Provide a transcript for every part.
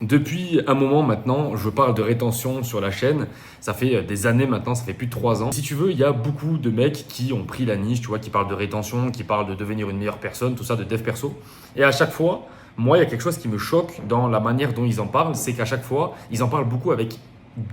Depuis un moment maintenant, je parle de rétention sur la chaîne. Ça fait des années maintenant, ça fait plus de 3 ans. Si tu veux, il y a beaucoup de mecs qui ont pris la niche, tu vois, qui parlent de rétention, qui parlent de devenir une meilleure personne, tout ça, de dev perso. Et à chaque fois, moi, il y a quelque chose qui me choque dans la manière dont ils en parlent, c'est qu'à chaque fois, ils en parlent beaucoup avec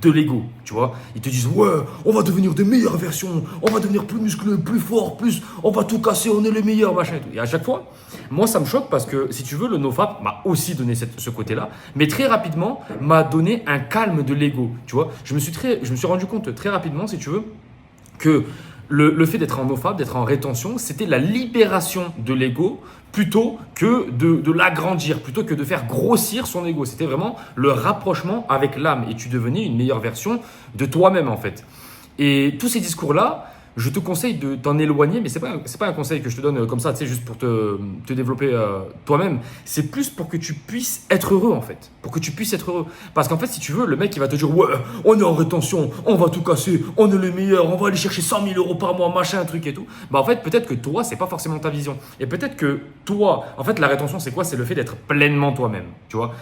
de l'ego, tu vois. Ils te disent, ouais, on va devenir des meilleures versions, on va devenir plus musclé, plus fort, plus, on va tout casser, on est les meilleurs, machin et tout. Et à chaque fois, moi, ça me choque parce que, si tu veux, le NoFap m'a aussi donné ce côté-là, mais très rapidement, m'a donné un calme de l'ego, tu vois. Je me suis rendu compte très rapidement, si tu veux, que le fait d'être en NoFap, d'être en rétention, c'était la libération de l'ego plutôt que de l'agrandir, plutôt que de faire grossir son ego. C'était vraiment le rapprochement avec l'âme et tu devenais une meilleure version de toi-même en fait. Et tous ces discours-là, je te conseille de t'en éloigner, mais c'est pas un conseil que je te donne comme ça, tu sais, juste pour te développer toi-même. C'est plus pour que tu puisses être heureux, en fait. Pour que tu puisses être heureux. Parce qu'en fait, si tu veux, le mec, il va te dire, ouais, on est en rétention, on va tout casser, on est les meilleurs, on va aller chercher 100 000 euros par mois, machin, un truc et tout. Bah, en fait, peut-être que toi, c'est pas forcément ta vision. Et peut-être que toi, en fait, la rétention, c'est quoi? C'est le fait d'être pleinement toi-même, tu vois.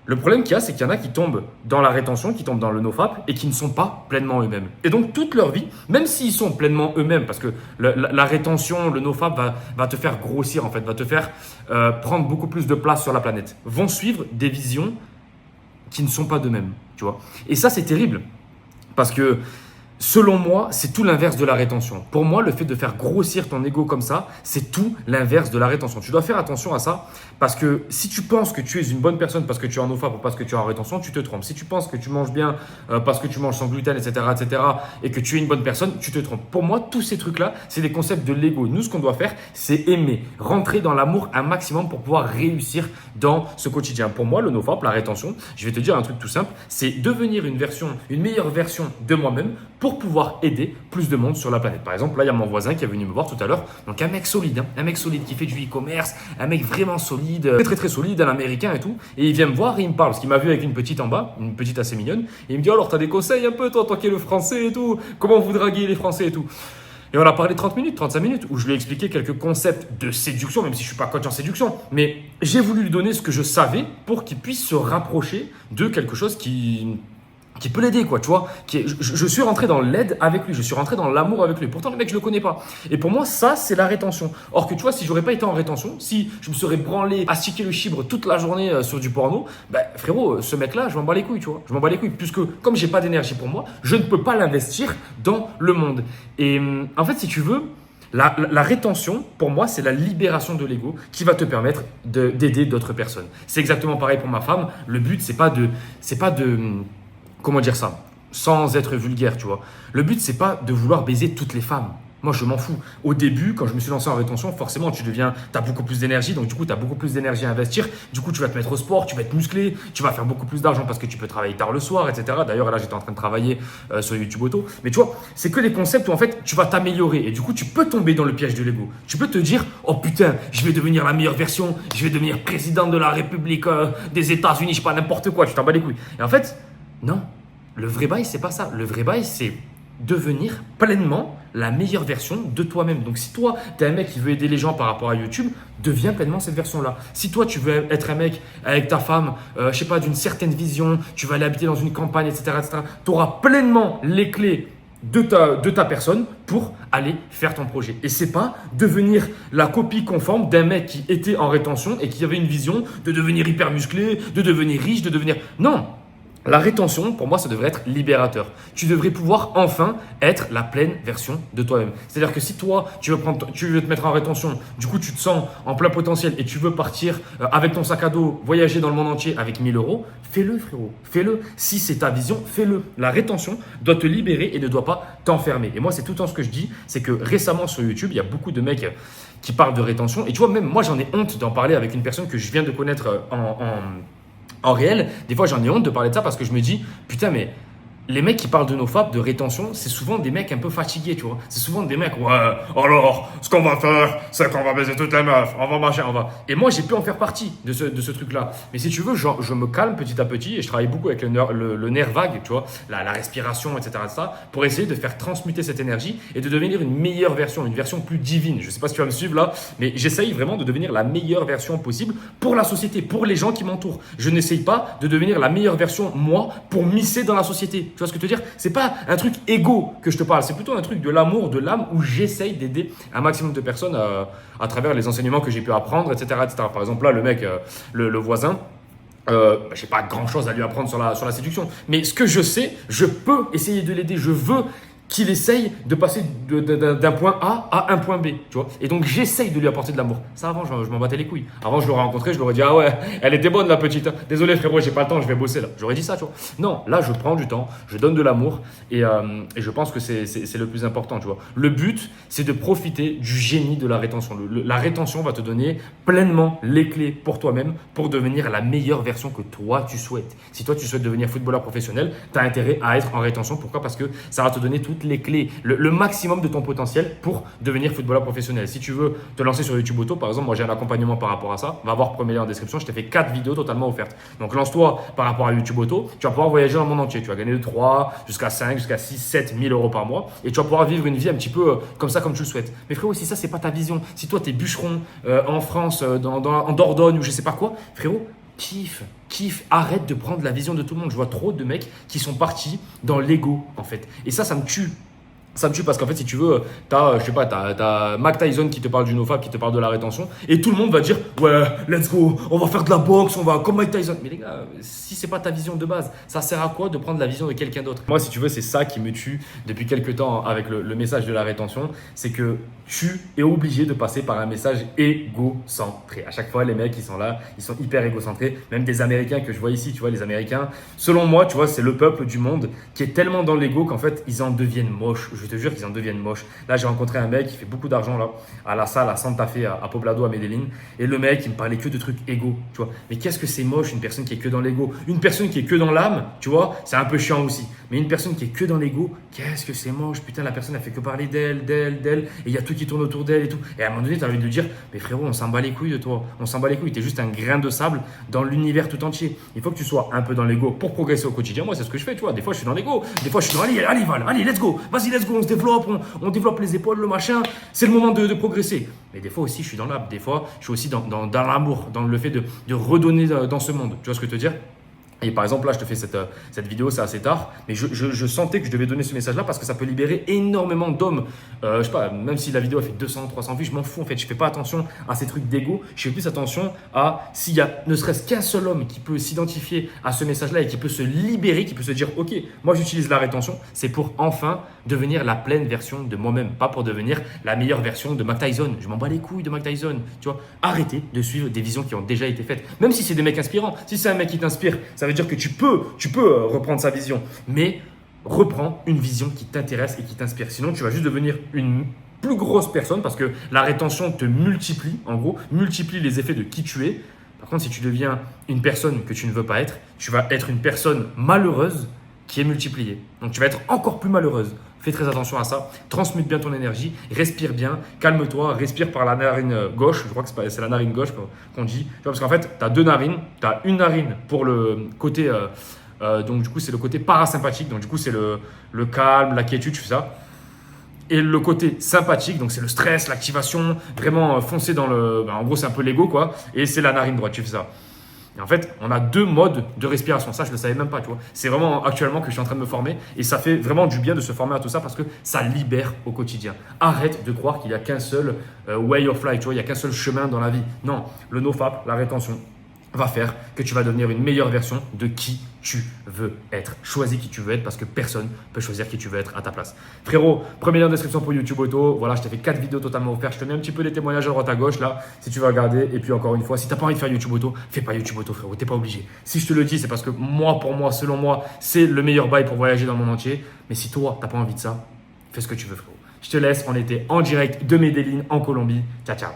Le problème qu'il y a, c'est qu'il y en a qui tombent dans la rétention, qui tombent dans le nofap et qui ne sont pas pleinement eux-mêmes. Et donc, toute leur vie, même s'ils sont pleinement eux-mêmes, parce que la rétention, le nofap va te faire grossir, en fait, va te faire prendre beaucoup plus de place sur la planète, vont suivre des visions qui ne sont pas d'eux-mêmes, tu vois. Et ça, c'est terrible, parce que selon moi, c'est tout l'inverse de la rétention. Pour moi, le fait de faire grossir ton ego comme ça, c'est tout l'inverse de la rétention. Tu dois faire attention à ça parce que si tu penses que tu es une bonne personne parce que tu es en nofap ou parce que tu es en rétention, tu te trompes. Si tu penses que tu manges bien parce que tu manges sans gluten, etc., et que tu es une bonne personne, tu te trompes. Pour moi, tous ces trucs-là, c'est des concepts de l'ego. Nous, ce qu'on doit faire, c'est aimer, rentrer dans l'amour un maximum pour pouvoir réussir dans ce quotidien. Pour moi, le nofap, la rétention, je vais te dire un truc tout simple, c'est devenir une meilleure version de moi-même pour pouvoir aider plus de monde sur la planète. Par exemple, là, il y a mon voisin qui est venu me voir tout à l'heure. Donc, un mec solide, hein, un mec solide qui fait du e-commerce, un mec vraiment solide, très solide, un américain et tout. Et il vient me voir et il me parle parce qu'il m'a vu avec une petite en bas, une petite assez mignonne. Et il me dit, alors, t'as des conseils un peu, toi qui es le français et tout, comment vous draguez les Français et tout. Et on a parlé 30 minutes, 35 minutes, où je lui ai expliqué quelques concepts de séduction, même si je ne suis pas coach en séduction. Mais j'ai voulu lui donner ce que je savais pour qu'il puisse se rapprocher de quelque chose qui peut l'aider, quoi, tu vois. Je suis rentré dans l'aide avec lui, je suis rentré dans l'amour avec lui. Pourtant, le mec, je le connais pas. Et pour moi, ça, c'est la rétention. Or que, tu vois, si j'aurais pas été en rétention, si je me serais branlé, astiqué le chibre toute la journée sur du porno, bah, frérot, ce mec-là, je m'en bats les couilles, tu vois. Je m'en bats les couilles, puisque comme j'ai pas d'énergie pour moi, je ne peux pas l'investir dans le monde. Et en fait, si tu veux, la rétention, pour moi, c'est la libération de l'ego qui va te permettre d'aider d'autres personnes. C'est exactement pareil pour ma femme. Le but, c'est pas de comment dire ça, sans être vulgaire, tu vois. Le but, c'est pas de vouloir baiser toutes les femmes. Moi, je m'en fous. Au début, quand je me suis lancé en rétention, forcément, tu as beaucoup plus d'énergie. Donc, du coup, tu as beaucoup plus d'énergie à investir. Du coup, tu vas te mettre au sport, tu vas être musclé, tu vas faire beaucoup plus d'argent parce que tu peux travailler tard le soir, etc. D'ailleurs, là, j'étais en train de travailler sur YouTube Auto. Mais tu vois, c'est que des concepts où, en fait, tu vas t'améliorer. Et du coup, tu peux tomber dans le piège de l'ego. Tu peux te dire, oh putain, je vais devenir la meilleure version, je vais devenir président de la République des États-Unis, je sais pas, n'importe quoi, tu t'en bats les couilles. Et en fait, non. Le vrai bail, c'est pas ça. Le vrai bail, c'est devenir pleinement la meilleure version de toi-même. Donc, si toi, tu es un mec qui veut aider les gens par rapport à YouTube, deviens pleinement cette version-là. Si toi, tu veux être un mec avec ta femme, je sais pas, d'une certaine vision, tu vas aller habiter dans une campagne, etc., tu auras pleinement les clés de ta personne pour aller faire ton projet. Et c'est pas devenir la copie conforme d'un mec qui était en rétention et qui avait une vision de devenir hyper musclé, de devenir riche, de devenir… Non. La rétention, pour moi, ça devrait être libérateur. Tu devrais pouvoir enfin être la pleine version de toi-même. C'est-à-dire que si toi, tu veux te mettre en rétention, du coup, tu te sens en plein potentiel et tu veux partir avec ton sac à dos, voyager dans le monde entier avec 1000 euros, fais-le, frérot. Fais-le. Si c'est ta vision, fais-le. La rétention doit te libérer et ne doit pas t'enfermer. Et moi, c'est tout le temps ce que je dis, c'est que récemment sur YouTube, il y a beaucoup de mecs qui parlent de rétention. Et tu vois, même moi, j'en ai honte d'en parler avec une personne que je viens de connaître en réel. Des fois, j'en ai honte de parler de ça parce que je me dis, putain, mais les mecs qui parlent de nofap, de rétention, c'est souvent des mecs un peu fatigués, tu vois. C'est souvent des mecs, ouais, alors, ce qu'on va faire, c'est qu'on va baiser toutes les meufs, on va marcher, on va. Et moi, j'ai pu en faire partie de ce truc-là. Mais si tu veux, genre, je me calme petit à petit et je travaille beaucoup avec le nerf vague, tu vois, la respiration, etc., pour essayer de faire transmuter cette énergie et de devenir une meilleure version, une version plus divine. Je sais pas si tu vas me suivre là, mais j'essaye vraiment de devenir la meilleure version possible pour la société, pour les gens qui m'entourent. Je n'essaye pas de devenir la meilleure version, moi, pour misser dans la société. Tu vois ce que je veux dire? C'est pas un truc égo que je te parle, c'est plutôt un truc de l'amour, de l'âme où j'essaye d'aider un maximum de personnes à travers les enseignements que j'ai pu apprendre, etc., etc. Par exemple, là, le mec, le voisin, j'ai pas grand chose à lui apprendre sur la séduction, mais ce que je sais, je peux essayer de l'aider. Je veux qu'il essaye de passer d'un point A à un point B, tu vois. Et donc, j'essaye de lui apporter de l'amour. Ça, avant, je m'en battais les couilles. Avant, je l'aurais rencontré, je l'aurais dit, ah ouais, elle était bonne, la petite. Désolé, frérot, j'ai pas le temps, je vais bosser là. J'aurais dit ça, tu vois. Non, là, je prends du temps, je donne de l'amour et je pense que c'est le plus important, tu vois. Le but, c'est de profiter du génie de la rétention. La rétention va te donner pleinement les clés pour toi-même pour devenir la meilleure version que toi, tu souhaites. Si toi, tu souhaites devenir footballeur professionnel, tu as intérêt à être en rétention. Pourquoi? Parce que ça va te donner toutes les clés, le maximum de ton potentiel pour devenir footballeur professionnel. Si tu veux te lancer sur YouTube Auto, par exemple, moi j'ai un accompagnement par rapport à ça. Va voir premier lien en description. Je t'ai fait 4 vidéos totalement offertes. Donc lance-toi par rapport à YouTube Auto. Tu vas pouvoir voyager dans le monde entier. Tu vas gagner de 3 jusqu'à 5, jusqu'à 6, 7 000 euros par mois. Et tu vas pouvoir vivre une vie un petit peu comme ça, comme tu le souhaites. Mais frérot, si ça, c'est pas ta vision, si toi, tu es bûcheron en France, en Dordogne ou je sais pas quoi, frérot, kiffe, arrête de prendre la vision de tout le monde. Je vois trop de mecs qui sont partis dans l'ego en fait. Et ça me tue. Ça me tue parce qu'en fait, si tu veux, t'as Mike Tyson qui te parle du nofap, qui te parle de la rétention, et tout le monde va dire ouais, let's go, on va faire de la boxe, on va comme Mike Tyson. Mais les gars, si c'est pas ta vision de base, ça sert à quoi de prendre la vision de quelqu'un d'autre? Moi, si tu veux, c'est ça qui me tue depuis quelques temps avec le message de la rétention, c'est que tu es obligé de passer par un message égocentré. À chaque fois, les mecs qui sont là, ils sont hyper égocentrés. Même des Américains que je vois ici, tu vois, les Américains, selon moi, tu vois, c'est le peuple du monde qui est tellement dans l'ego qu'en fait, ils en deviennent moches. Je te jure qu'ils en deviennent moches. Là, j'ai rencontré un mec qui fait beaucoup d'argent là, à la salle à Santa Fe, à Poblado, à Medellín. Et le mec, il me parlait que de trucs égo, tu vois. Mais qu'est-ce que c'est moche, une personne qui est que dans l'ego? Une personne qui est que dans l'âme, tu vois, c'est un peu chiant aussi. Mais une personne qui est que dans l'ego, qu'est-ce que c'est moche? Putain, la personne, elle fait que parler d'elle. Et il y a tout qui tourne autour d'elle et tout. Et à un moment donné, tu as envie de lui dire, mais frérot, on s'en bat les couilles de toi. On s'en bat les couilles. Tu es juste un grain de sable dans l'univers tout entier. Il faut que tu sois un peu dans l'ego pour progresser au quotidien. Moi, c'est ce que je fais, tu vois. Des fois, je suis dans l'ego. Des fois, je suis dans allez, Val, allez, let's go. Vas-y, let's go, on se développe. On développe les épaules, le machin. C'est le moment de progresser. Mais des fois aussi, je suis dans l'âme. Des fois, je suis aussi dans l'amour, dans le fait de redonner dans ce monde. Tu vois ce que je veux te dire? Et par exemple, là, je te fais cette vidéo, c'est assez tard, mais je sentais que je devais donner ce message-là parce que ça peut libérer énormément d'hommes. Je sais pas, même si la vidéo a fait 200, 300 vues, je m'en fous en fait. Je fais pas attention à ces trucs d'ego. Je fais plus attention à s'il y a ne serait-ce qu'un seul homme qui peut s'identifier à ce message-là et qui peut se libérer, qui peut se dire, ok, moi j'utilise la rétention, c'est pour enfin devenir la pleine version de moi-même, pas pour devenir la meilleure version de Mike Tyson. Je m'en bats les couilles de Mike Tyson. Tu vois, arrêtez de suivre des visions qui ont déjà été faites. Même si c'est des mecs inspirants, si c'est un mec qui t'inspire, ça veut dire que tu peux reprendre sa vision, mais reprends une vision qui t'intéresse et qui t'inspire. Sinon, tu vas juste devenir une plus grosse personne parce que la rétention te multiplie, en gros, multiplie les effets de qui tu es. Par contre, si tu deviens une personne que tu ne veux pas être, tu vas être une personne malheureuse qui est multipliée. Donc, tu vas être encore plus malheureuse. Fais très attention à ça. Transmute bien ton énergie. Respire bien. Calme-toi. Respire par la narine gauche. Je crois que c'est la narine gauche qu'on dit. Tu vois, parce qu'en fait, tu as deux narines. Tu as une narine pour le côté… donc, du coup, c'est le côté parasympathique. Donc, du coup, c'est le calme, la quiétude, tu fais ça. Et le côté sympathique, donc c'est le stress, l'activation, vraiment foncer dans le… en gros, c'est un peu l'ego, quoi. Et c'est la narine droite, tu fais ça. Et en fait, on a deux modes de respiration. Ça, je ne le savais même pas, tu vois. C'est vraiment actuellement que je suis en train de me former et ça fait vraiment du bien de se former à tout ça parce que ça libère au quotidien. Arrête de croire qu'il n'y a qu'un seul way of life, tu vois, il n'y a qu'un seul chemin dans la vie. Non, le nofap, la rétention, va faire que tu vas devenir une meilleure version de qui tu veux être. Choisis qui tu veux être parce que personne ne peut choisir qui tu veux être à ta place. Frérot, premier lien en description pour YouTube Auto. Voilà, je t'ai fait 4 vidéos totalement offertes. Je te mets un petit peu des témoignages à droite à gauche là, si tu veux regarder. Et puis encore une fois, si tu n'as pas envie de faire YouTube Auto, fais pas YouTube Auto, frérot. Tu n'es pas obligé. Si je te le dis, c'est parce que moi, pour moi, selon moi, c'est le meilleur bail pour voyager dans le monde entier. Mais si toi, tu n'as pas envie de ça, fais ce que tu veux, frérot. Je te laisse. On était en direct de Medellín, en Colombie. Ciao, ciao.